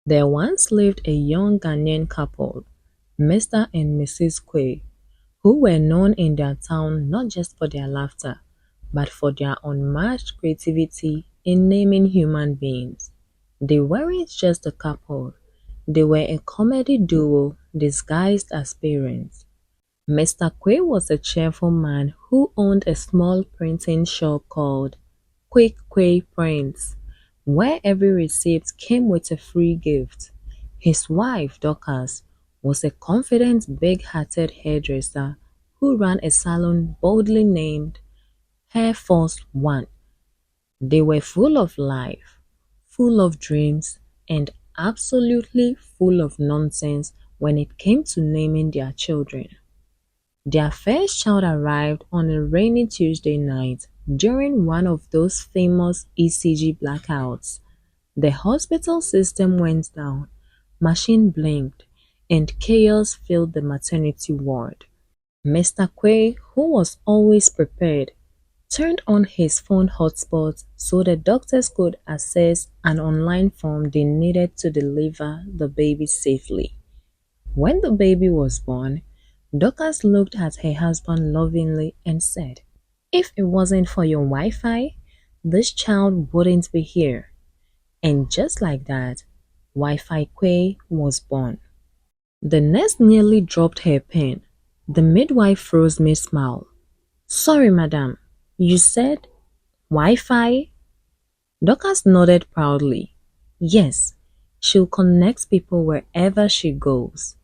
There once lived a young Ghanaian couple, Mr. and Mrs. Quay, who were known in their town not just for their laughter, but for their unmatched creativity in naming human beings. They weren't just a couple, they were a comedy duo disguised as parents. Mr. Quay was a cheerful man who owned a small printing shop called Quick Quay Prints, where every receipt came with a free gift. His wife, Dorcas, was a confident, big-hearted hairdresser who ran a salon boldly named Hair Force One. They were full of life, full of dreams, and absolutely full of nonsense when it came to naming their children. Their first child arrived on a rainy Tuesday night during one of those famous ECG blackouts. The hospital system went down, machine blinked, and chaos filled the maternity ward. Mr. Quay, who was always prepared, turned on his phone hotspot so the doctors could access an online form they needed to deliver the baby safely. When the baby was born, Dorcas looked at her husband lovingly and said, "If it wasn't for your Wi-Fi, this child wouldn't be here." And just like that, Wi-Fi Quay was born. The nurse nearly dropped her pen. The midwife froze mid-smile. "Sorry, madam, you said Wi-Fi?" Dorcas nodded proudly. "Yes, she'll connect people wherever she goes."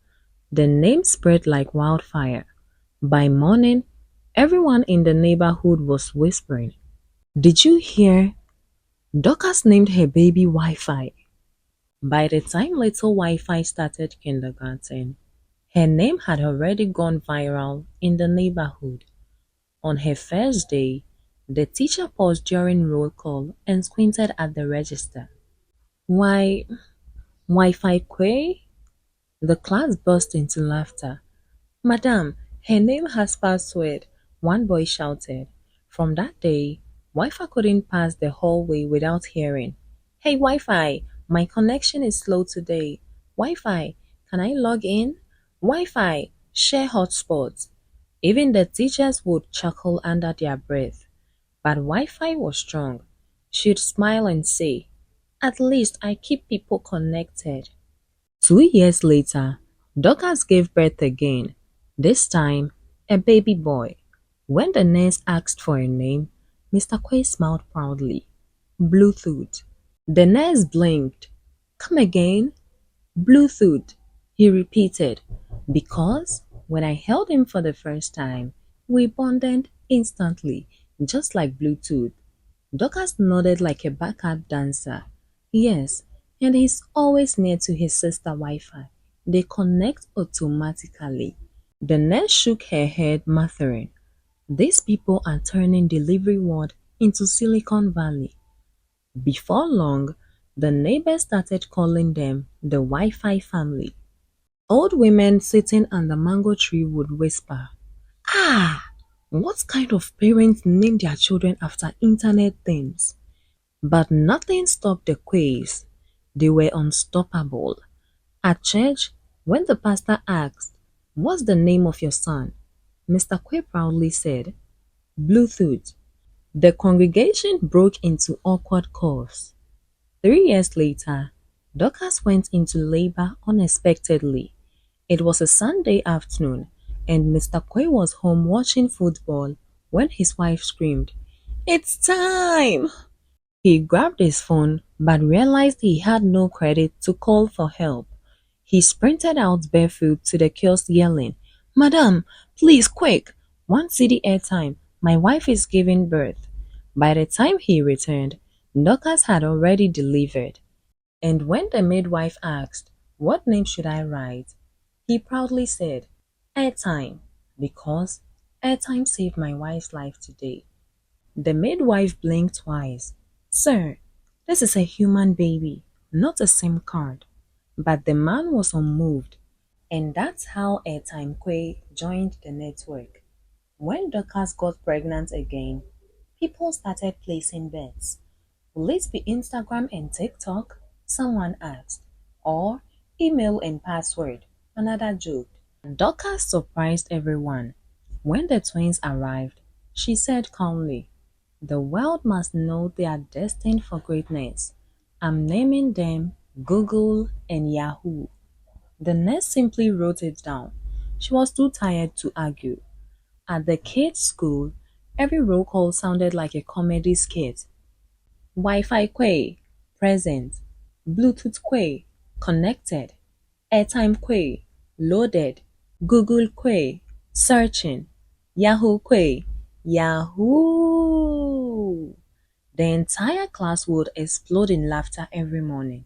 The name spread like wildfire. By morning, everyone in the neighborhood was whispering, "Did you hear? Dorcas named her baby Wi-Fi." By the time little Wi-Fi started kindergarten, her name had already gone viral in the neighborhood. On her first day, the teacher paused during roll call and squinted at the register. "Why, Wi-Fi Quay?" The class burst into laughter. "Madam, her name has password," one boy shouted. From that day, Wi-Fi couldn't pass the hallway without hearing, "Hey Wi-Fi, my connection is slow today. Wi-Fi, can I log in? Wi-Fi, share hotspots." Even the teachers would chuckle under their breath. But Wi-Fi was strong. She'd smile and say, "At least I keep people connected." 2 years later, Dorcas gave birth again, this time a baby boy. When the nurse asked for a name, Mr. Quay smiled proudly. "Bluetooth." The nurse blinked. "Come again?" "Bluetooth," he repeated, "because when I held him for the first time, we bonded instantly, just like Bluetooth." Dorcas nodded like a backup dancer. "Yes, and he's always near to his sister Wi-Fi. They connect automatically." The nurse shook her head, muttering, "These people are turning delivery ward into Silicon Valley." Before long, the neighbors started calling them the Wi-Fi family. Old women sitting under mango tree would whisper, "Ah, what kind of parents name their children after internet things?" But nothing stopped the Quays. They were unstoppable. At church, when the pastor asked, "What's the name of your son?" Mr. Quay proudly said, "Bluetooth." The congregation broke into awkward coughs. 3 years later, Dorcas went into labor unexpectedly. It was a Sunday afternoon, and Mr. Quay was home watching football when his wife screamed, "It's time!" He grabbed his phone but realized he had no credit to call for help. He sprinted out barefoot to the kiosk yelling, "Madam, please quick, 1 cedi airtime, my wife is giving birth." By the time he returned, Dorcas had already delivered. And when the midwife asked, "What name should I write?" he proudly said, "Airtime, because airtime saved my wife's life today." The midwife blinked twice. "Sir, this is a human baby, not a SIM card." But the man was unmoved, and that's how Airtime Quay joined the network. When Dorcas got pregnant again, people started placing bets. "Will it be Instagram and TikTok?" someone asked. or email and password, another joke. Dorcas surprised everyone. When the twins arrived, she said calmly, "The world must know they are destined for greatness. I'm naming them Google and Yahoo." The nurse simply wrote it down. She was too tired to argue. At the kids' school, every roll call sounded like a comedy skit. Wi-Fi Quay, present. Bluetooth Quay, connected. Airtime Quay, loaded. Google Quay, searching. Yahoo Quay, Yahoo! The entire class would explode in laughter every morning.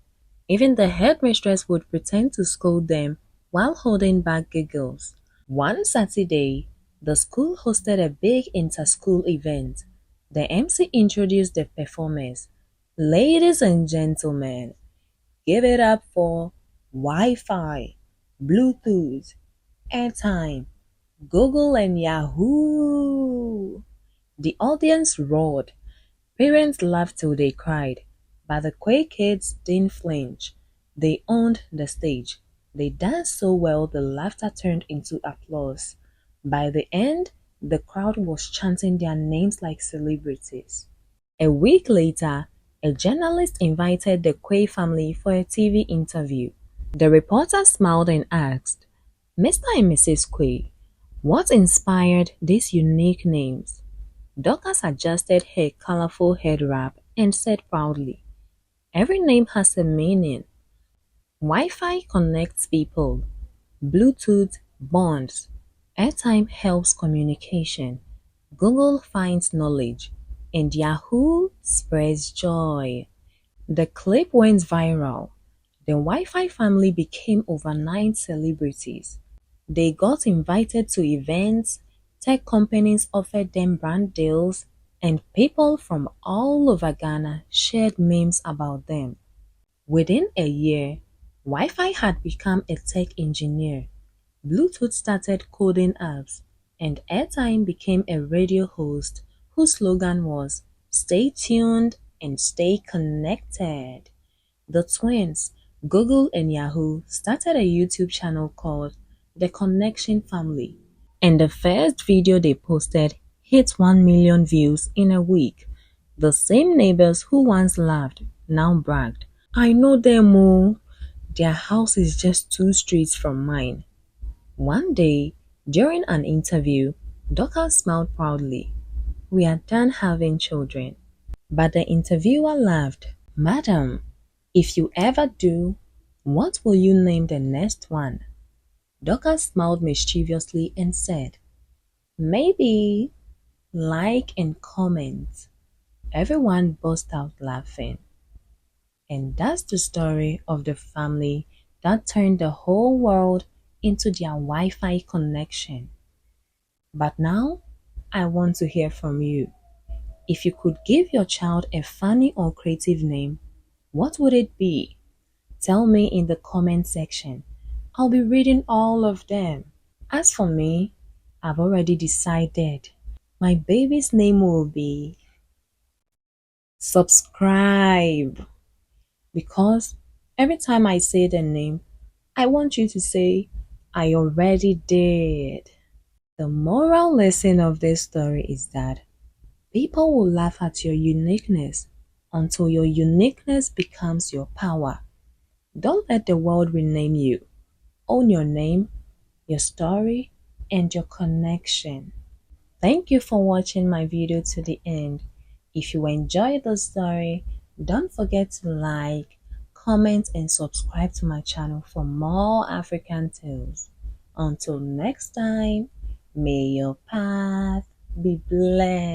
Even the headmistress would pretend to scold them while holding back giggles. One Saturday, the school hosted a big inter-school event. The MC introduced the performers. "Ladies and gentlemen, give it up for Wi-Fi, Bluetooth, airtime, Google and Yahoo!" The audience roared. Parents laughed till they cried, but the Quay kids didn't flinch. They owned the stage. They danced so well the laughter turned into applause. By the end, the crowd was chanting their names like celebrities. A week later, a journalist invited the Quay family for a TV interview. The reporter smiled and asked, "Mr. and Mrs. Quay, what inspired these unique names?" Dorcas adjusted her colorful head wrap and said proudly, "Every name has a meaning. Wi-Fi connects people, Bluetooth bonds, airtime helps communication, Google finds knowledge, and Yahoo spreads joy." The clip went viral. The Wi-Fi family became overnight celebrities. They got invited to events, tech companies offered them brand deals, and people from all over Ghana shared memes about them. Within a year, Wi-Fi had become a tech engineer, Bluetooth started coding apps, and Airtime became a radio host whose slogan was "Stay tuned and stay connected." The twins, Google and Yahoo, started a YouTube channel called The Connection Family, and the first video they posted hit 1 million views in a week. The same neighbors who once laughed now bragged, "I know them all. Their house is just 2 streets from mine." One day, during an interview, Dorcas smiled proudly. "We are done having children." But the interviewer laughed. "Madam, if you ever do, what will you name the next one?" Dorcas smiled mischievously and said, "Maybe like and comment." Everyone burst out laughing. And that's the story of the family that turned the whole world into their Wi-Fi connection. But now, I want to hear from you. If you could give your child a funny or creative name, what would it be? Tell me in the comment section. I'll be reading all of them. As for me, I've already decided. My baby's name will be Subscribe. Because every time I say the name, I want you to say, "I already did." The moral lesson of this story is that people will laugh at your uniqueness until your uniqueness becomes your power. Don't let the world rename you. Own your name, your story, and your connection. Thank you for watching my video to the end. If you enjoyed the story, don't forget to like, comment, and subscribe to my channel for more African tales. Until next time, may your path be blessed.